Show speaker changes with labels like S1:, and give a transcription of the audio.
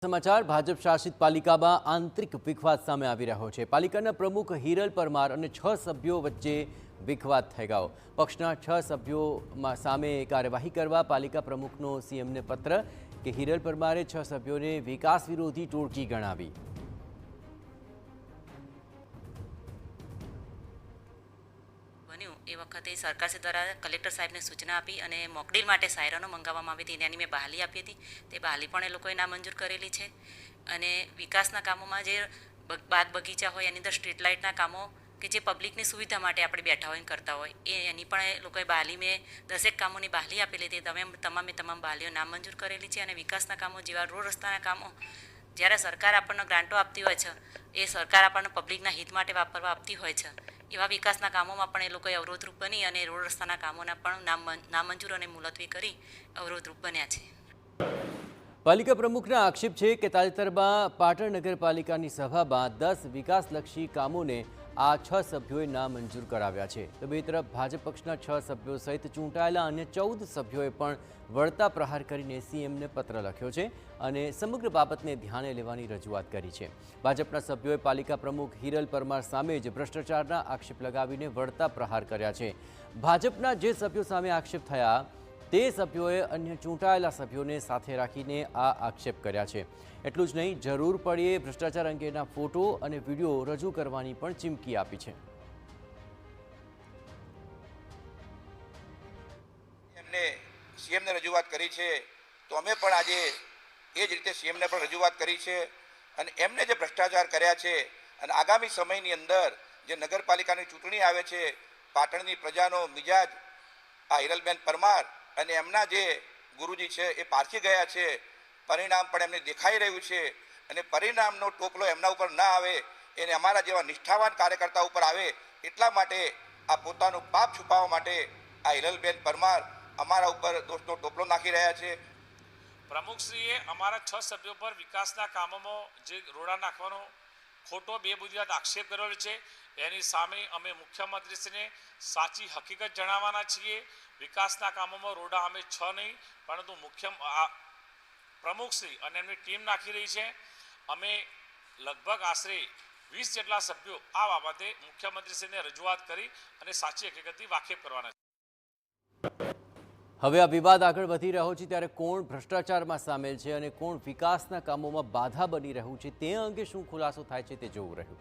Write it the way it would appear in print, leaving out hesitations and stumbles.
S1: समाचार भाजप शासित पालिकाમાં આંતરિક વિખવાદ સામે આવી રહ્યો છે। પાલિકાના પ્રમુખ હિરલ પરમાર અને 6 સભ્યો વચ્ચે વિખવાદ થઈ ગયો। પક્ષના 6 સભ્યો સામે કાર્યવાહી કરવા પાલિકા પ્રમુખનો સીએમને પત્ર કે હિરલ પરમારે 6 સભ્યોને વિકાસ વિરોધી ટોળકી ગણાવી।
S2: એ વખતે સરકારશ્રી દ્વારા કલેક્ટર સાહેબને સૂચના આપી અને મોકડ્રીલ માટે સાયરનો મંગાવવામાં આવી હતી। એની મેં બહાલી આપી હતી, તે બહાલી પણ એ લોકોએ નામંજૂર કરેલી છે। અને વિકાસના કામોમાં જે બાગ બગીચા હોય એની અંદર સ્ટ્રીટ લાઇટના કામો કે જે પબ્લિકની સુવિધા માટે આપણે બેઠા હોય કરતા હોય એની પણ એ લોકોએ બહાલી મેં 10 કામોની બહાલી આપેલી હતી। તમામ બહાલીઓ નામંજૂર કરેલી છે। અને વિકાસના કામો જેવા રોડ રસ્તાના કામો જ્યારે સરકાર આપણને ગ્રાન્ટો આપતી હોય છે, એ સરકાર આપણને પબ્લિકના હિત માટે વાપરવા આપતી હોય છે, એવા વિકાસના કામોમાં પણ એ લોકોએ અવરોધરૂપ બની અને રોડ રસ્તાના કામોના પણ નામંજૂર અને મુલતવી કરી અવરોધરૂપ બન્યા છે।
S1: પાલિકા પ્રમુખના આક્ષેપ છે કે તાજેતરમાં પાટણ નગરપાલિકાની સભામાં 10 વિકાસલક્ષી કામોને આ 6 સભ્યોએ નામંજૂર કરાવ્યા છે। તો બે તરફ ભાજપ પક્ષના 6 સભ્યો સહિત ચૂંટાયેલા અન્ય 14 સભ્યોએ પણ વળતા પ્રહાર કરીને સીએમને પત્ર લખ્યો છે અને સમગ્ર બાબતને ધ્યાને લેવાની રજૂઆત કરી છે। ભાજપના સભ્યોએ પાલિકા પ્રમુખ હિરલ પરમાર સામે જ ભ્રષ્ટાચારના આક્ષેપ લગાવીને વળતા પ્રહાર કર્યા છે। ભાજપના જે સભ્યો સામે આક્ષેપ થયા તે સભ્યોએ અન્ય ચૂંટાયેલા સભ્યોને સાથે રાખીને આ આક્ષેપ કર્યા છે। એટલું જ નહીં, જરૂર પડ્યે ભ્રષ્ટાચાર અંગેના ફોટો અને વિડીયો રજૂ કરવાની પણ ચીમકી આપી છે।
S3: સીએમને રજૂઆત કરી છે, તો અમે પણ આજે એ જ રીતે સીએમને પણ રજૂઆત કરી છે અને એમને જે ભ્રષ્ટાચાર કર્યા છે અને આગામી સમયની અંદર જે નગરપાલિકાની ચૂંટણી આવે છે, પાટણની પ્રજાનો મિજાજ આ હિરલબેન પરમાર અને એમના જે ગુરુજી છે એ પારખી ગયા છે। પરિણામ પણ એમને દેખાઈ રહ્યું છે અને પરિણામનો ટોપલો એમના ઉપર ના આવે એને અમારા જેવા નિષ્ઠાવાન કાર્યકર્તા ઉપર આવે, એટલા માટે આ પોતાનું પાપ છુપાવવા માટે આ હિરલબેન પરમાર અમારા ઉપર દોષનો ટોપલો નાખી રહ્યા છે।
S4: પ્રમુખશ્રીએ અમારા 6 સભ્યો પર વિકાસના કામોમાં જે રોડા નાખવાનો ખોટો બેબુનિયાદ આક્ષેપ કરેલો છે, એની સામે અમે મુખ્યમંત્રીશ્રીને સાચી હકીકત જણાવવાના છીએ। વિકાસના કામોમાં રોડા અમે 6 નહીં પરંતુ પ્રમુખશ્રી અને એમની ટીમ નાખી રહી છે। અમે લગભગ આશરે 20 જેટલા સભ્યો આ બાબતે મુખ્યમંત્રીશ્રીને રજૂઆત કરી અને સાચી હકીકતથી વાકેફ કરવાના છે।
S1: હવે આ વિવાદ આગળ વધી રહ્યો છે, ત્યારે કોણ ભ્રષ્ટાચારમાં સામેલ છે અને કોણ વિકાસના કામોમાં બાધા બની રહ્યું છે તે અંગે શું ખુલાસો થાય છે તે જોવું રહ્યું।